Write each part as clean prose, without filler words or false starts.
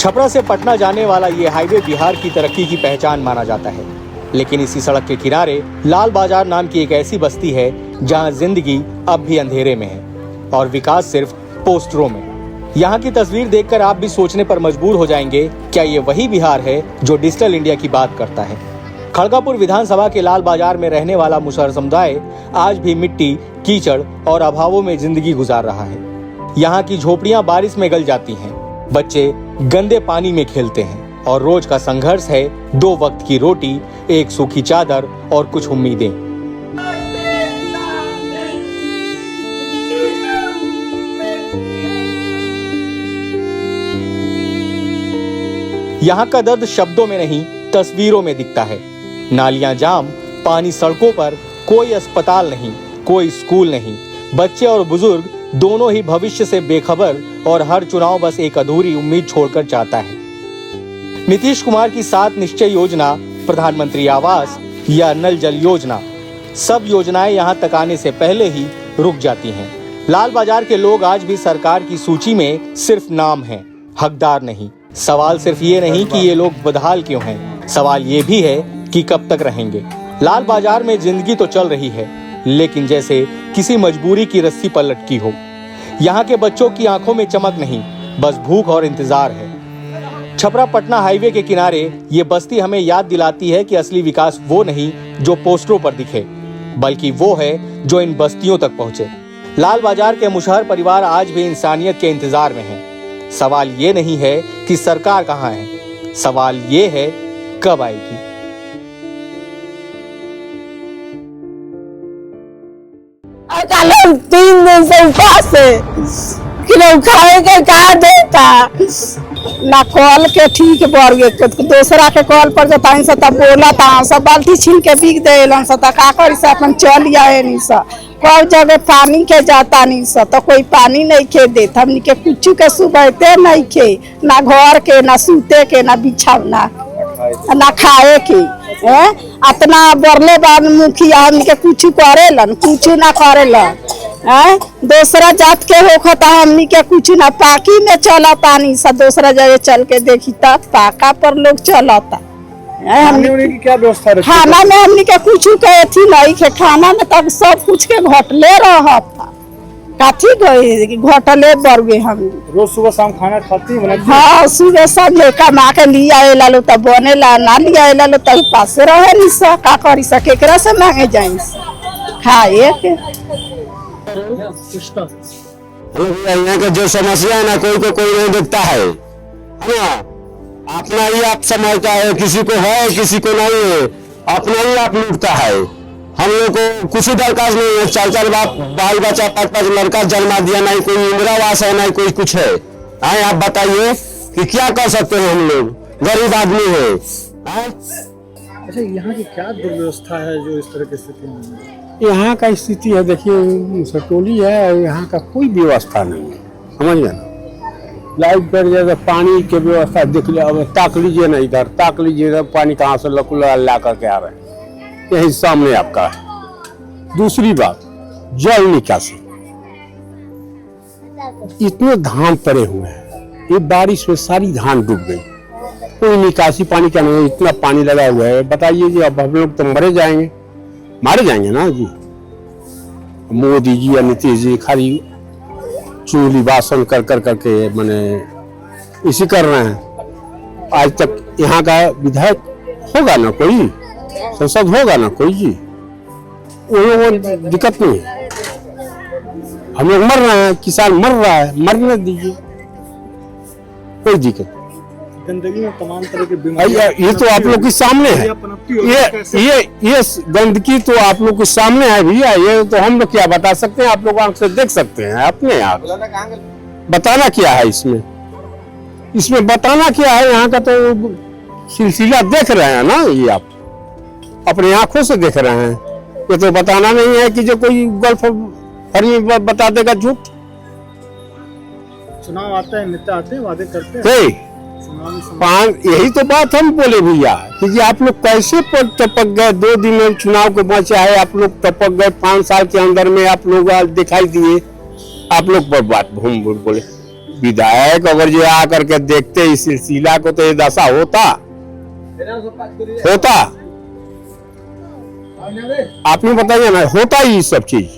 छपरा से पटना जाने वाला ये हाईवे बिहार की तरक्की की पहचान माना जाता है, लेकिन इसी सड़क के किनारे लाल बाजार नाम की एक ऐसी बस्ती है जहां जिंदगी अब भी अंधेरे में है और विकास सिर्फ पोस्टरों में। यहाँ की तस्वीर देखकर आप भी सोचने पर मजबूर हो जाएंगे, क्या ये वही बिहार है जो डिजिटल इंडिया की बात करता है। खड़गापुर विधानसभा के लाल बाजार में रहने वाला मुसहर समुदाय आज भी मिट्टी, कीचड़ और अभावों में जिंदगी गुजार रहा है। यहाँ की झोपड़ियां बारिश में गल जाती हैं, बच्चे गंदे पानी में खेलते हैं और रोज का संघर्ष है 2 वक्त की रोटी, एक सूखी चादर और कुछ उम्मीदें। यहाँ का दर्द शब्दों में नहीं, तस्वीरों में दिखता है। नालियां जाम, पानी सड़कों पर, कोई अस्पताल नहीं, कोई स्कूल नहीं। बच्चे और बुजुर्ग दोनों ही भविष्य से बेखबर और हर चुनाव बस एक अधूरी उम्मीद छोड़कर जाता है। नीतीश कुमार की 7 निश्चय योजना, प्रधानमंत्री आवास या नल जल योजना, सब योजनाएं यहाँ तक आने से पहले ही रुक जाती हैं। लाल बाजार के लोग आज भी सरकार की सूची में सिर्फ नाम हैं, हकदार नहीं। सवाल सिर्फ ये नहीं कि ये लोग बदहाल क्यों हैं, सवाल ये भी है कि कब तक रहेंगे। लाल बाजार में जिंदगी तो चल रही है, लेकिन जैसे किसी मजबूरी की रस्सी पर लटकी हो। यहाँ के बच्चों की आंखों में चमक नहीं, बस भूख और इंतजार है। छपरा पटना हाईवे के किनारे ये बस्ती हमें याद दिलाती है कि असली विकास वो नहीं जो पोस्टरों पर दिखे, बल्कि वो है जो इन बस्तियों तक पहुंचे। लाल बाजार के मुसहर परिवार आज भी इंसानियत के इंतजार में है। सवाल ये नहीं है कि सरकार कहाँ है, सवाल ये है कब आएगी। लोग 3 दिन से उपास है कि लोग खाए के कहा देता ना कॉल के ठीक बढ़ गए, दूसरा के कॉल पर जता तब बोला था सब बाल्टी छीन के बिक देलन सा का करी से अपन चल आए नहीं सा। कोई जगह पानी के जाता नहीं सा तो कोई पानी नहीं के देता, हमनी के कुछ के सुबहते नहीं के, ना घर के, ना सूते के, ना बिछावना, ना खाए के। अतना बरले बाद मुखिया हमनी के कुछ करेलन, कुछ ना करेलन। दूसरा जात के होखता हमनी के कुछ ना, पाकी में चलता नहीं सा। दूसरा जगह चल के देखी तब पाका पर लोग चलता। खाने की क्या व्यवस्था रहती है? खाना में हमनी के कुछ के थी नहीं के, खाना में तब सब कुछ के घटले रहता, काथी गए घटले बरगे। हम रोज सुबह शाम खाना खाती है? हाँ, सुबह शाम कमा के लिया लो तब बने ला, ना लिया लो तब पास रहे नहीं सा। का करी सा, केकरा से मांगे जाए खाए के। यहाँ का जो समस्या है ना, कोई को कोई नहीं देखता है ना। अपना ही आप समझता है, किसी को है किसी को नहीं है, अपना ही आप लूटता है। हम लोग को कुछ ही दरकार नहीं है। 4 बाप बाल बच्चा 5 लड़का जन्मा दिया, नहीं कोई इंदिरा आवास है, नहीं कोई कुछ है। आप बताइए कि क्या कर सकते हैं हम लोग, गरीब आदमी है। अच्छा, यहाँ की क्या दुर्व्यवस्था है जो इस तरह की स्थिति में? यहाँ का स्थिति है, देखिए सटोली है, यहाँ का कोई व्यवस्था नहीं है, समझ गए ना। लाइट पर जैसे पानी की व्यवस्था देख लिया, अब ताक लीजिए ना, इधर ताक लीजिए, पानी कहाँ से ला करके आ रहे हैं, यही सामने आपका है। दूसरी बात, जल निकासी, इतने धान पड़े हुए हैं, ये बारिश में सारी धान डूब गई, कोई निकासी पानी का नहीं। इतना पानी लगा हुआ है, बताइए जी, अब हम लोग तो मारे जाएंगे ना जी। मोदी जी या नीतीश जी खाली चूली भाषण कर करके मैंने इसी कर रहे हैं। आज तक यहाँ का विधायक होगा ना कोई, संसद होगा ना कोई जी, वो दिक्कत नहीं है। हम लोग मर रहे हैं, किसान मर रहा है, मरने दीजिए, कोई दिक्कत। गंदगी में तमाम तरह की बीमारियां, ये तो आप लोग के सामने है, ये गंदगी तो आप लोग के सामने है भैया। ये तो हम लोग क्या बता सकते हैं, आप लोग आंख से देख सकते हैं अपने आप। बताना क्या है इसमें बताना क्या है? यहाँ का तो सिलसिला देख रहे हैं ना, ये आप अपने आंखों से देख रहे हैं। ये तो बताना नहीं है कि जो कोई गल्फ फर्मी बता देगा झूठ। चुनाव आता है, नेता आते हैं, वादे करते हैं, यही तो बात हम बोले भैया कि आप लोग कैसे टपक गए। 2 दिन में चुनाव को बचा है, आप लोग टपक गए। 5 साल के अंदर में आप लोग दिखाई दिए, आप लोग पर बात भूम बोले। विधायक अगर जो आकर के देखते इस सिलसिला को तो ये दशा होता आपने बताइए ना, होता ही सब चीज।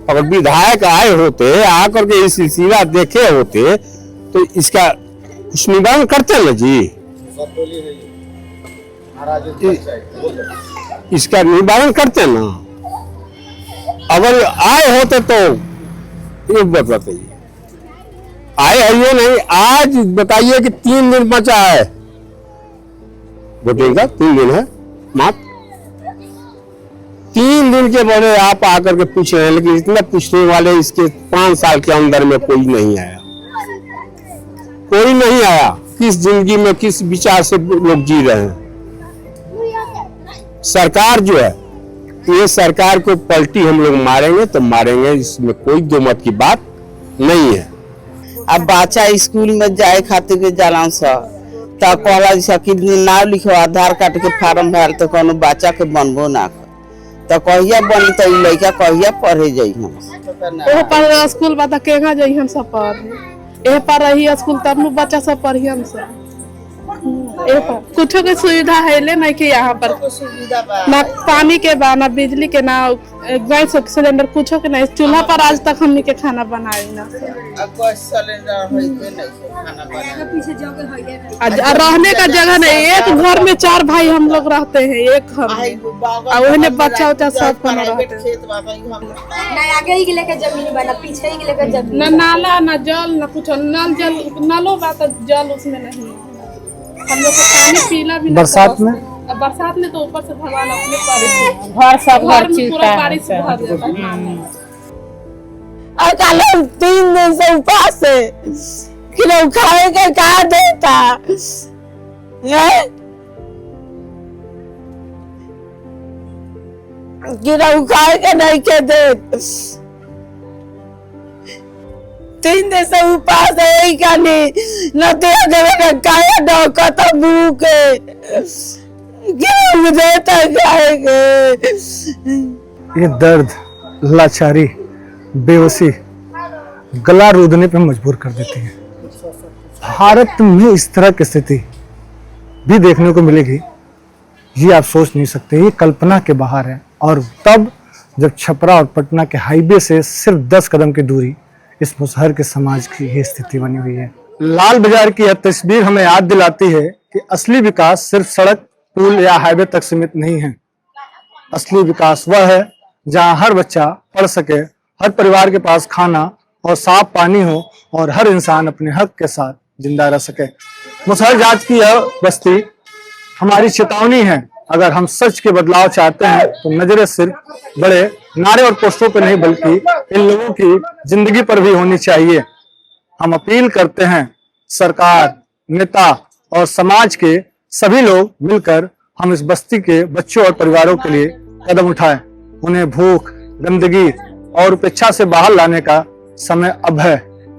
अगर विधायक आए होते आकर के इस सिलसिला देखे होते तो इसका कुछ निवारण करते ना जी, इसका निवारण करते ना। अगर आए होते तो एक बात बताइए, आए है ये नहीं। आज बताइए कि 3 दिन बचा है वोटिंग का, 3 दिन है मात्र। 3 दिन के बड़े आप आकर के पूछ रहे हैं, लेकिन इतना पूछने वाले इसके 5 साल के अंदर में कोई नहीं आया, कोई नहीं आया। किस जिंदगी में किस विचार से लोग जी रहे हैं। सरकार जो है, ये सरकार को पलटी हम लोग मारेंगे तो मारेंगे, इसमें कोई दो मत की बात नहीं है। अब बच्चा स्कूल में जाए खातिर के जालन सा तो कहला कि नाम लिखो, आधार कार्ड के फार्म भर तो कोनो बच्चा के बनबो ना तो कहिया बनी तो लड़का कहिया पढ़े जाई हम पर स्कूल बता केगा जाई हम सब पर ए पर रही स्कूल तब बच्चा सब पढ़ी हम सब ए पर कुछ के सुविधा है ले नहीं कि यहाँ पर ना पानी के बा ना बिजली के ना गैस सिलेंडर कुछ के नहीं। चूल्हा पर आज तक हमनी के खाना बनाई ना रहने का जगह नहीं। एक घर में 4 भाई हम लोग रहते हैं एक घर में, बच्चा उच्चा सब आगे ही लेके जमीन बना, पीछे ही लेके जमीन, ना नाला ना जल ना कुछ, नल जल नलो बात जल उसमें नहीं। हम लोग को पानी पीला भी बरसात में तो ऊपर से भगवान अपने बारिश घर सब घर में पूरा बारिश से भर जाता है। और कल 3 दिन से उपास है कि लोग खाए के कहा देता कि लोग खाए के नहीं के दे। 3 दिन से उपास है कानी न दे देवे काया दो कत भूखे कि देता खाएंगे। ये दर्द, लाचारी, बेहोशी गला रूदने पे मजबूर कर देती है। भारत में इस तरह की स्थिति भी देखने को मिलेगी, ये आप सोच नहीं सकते, ये कल्पना के बाहर है। और तब जब छपरा और पटना के हाईवे से सिर्फ 10 कदम की दूरी इस मुसहर के समाज की ये स्थिति बनी हुई है। लाल बाजार की यह तस्वीर हमें याद दिलाती है कि असली विकास सिर्फ सड़क, पुल या हाईवे तक सीमित नहीं है। असली विकास वह है जहां हर बच्चा पढ़ सके, हर परिवार के पास खाना और साफ पानी हो और हर इंसान अपने हक के साथ जिंदा रह सके। मुसहर जात की यह बस्ती हमारी चेतावनी है। अगर हम सच के बदलाव चाहते हैं तो नजरें सिर्फ बड़े नारे और पोस्टरों पर नहीं बल्कि इन लोगों की जिंदगी पर भी होनी चाहिए। हम अपील करते हैं सरकार, नेता और समाज के सभी लोग मिलकर हम इस बस्ती के बच्चों और परिवारों के लिए कदम उठाएं। उन्हें भूख, गंदगी और उपेक्षा से बाहर लाने का समय अब है।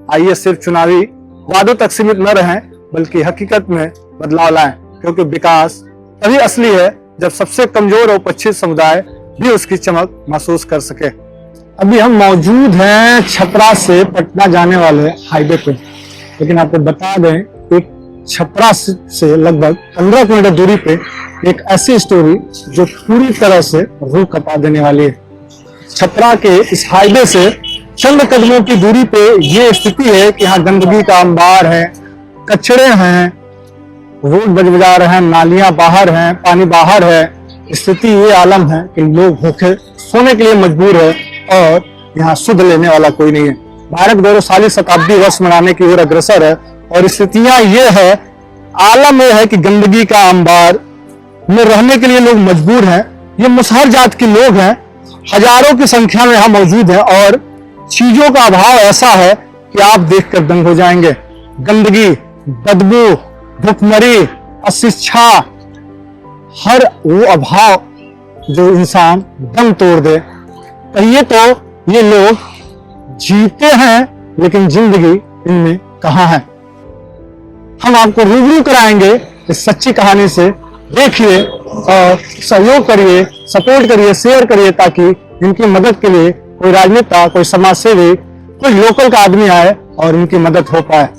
आइए सिर्फ चुनावी वादों तक सीमित न रहें बल्कि हकीकत में बदलाव लाएं, क्योंकि विकास तभी असली है जब सबसे कमजोर और पछित समुदाय भी उसकी चमक महसूस कर सके। अभी हम मौजूद हैं छपरा से पटना जाने वाले हाईवे पे, लेकिन आपको बता दें एक छपरा से लगभग 15 किलोमीटर दूरी पे एक ऐसी स्टोरी जो पूरी तरह से रूह कपा देने वाली है। छपरा के इस हाईवे से चंद कदमों की दूरी पे ये स्थिति है कि यहाँ गंदगी का अंबार है, कचड़े हैं, रोड बजबजा रहे हैं, नालियां बाहर हैं, पानी बाहर है। स्थिति ये आलम है कि लोग भूखे सोने के लिए मजबूर है और यहाँ सुध लेने वाला कोई नहीं है। भारत गौरवशाली शताब्दी वर्ष मनाने की ओर अग्रसर है और स्थितियां ये है, आलम यह है कि गंदगी का अंबार में रहने के लिए लोग मजबूर हैं। ये मुसहर जात के लोग हैं, हजारों की संख्या में यहाँ मौजूद हैं और चीजों का अभाव ऐसा है कि आप देखकर दंग हो जाएंगे। गंदगी, बदबू, भूखमरी, अशिक्षा, हर वो अभाव जो इंसान दम तोड़ दे। कहिए तो ये लोग जीते हैं लेकिन जिंदगी इनमें कहाँ है। हम आपको रूबरू कराएंगे इस सच्ची कहानी से। देखिए और सहयोग करिए, सपोर्ट करिए, शेयर करिए ताकि इनकी मदद के लिए कोई राजनेता, कोई समाज सेवी, कोई लोकल का आदमी आए और इनकी मदद हो पाए।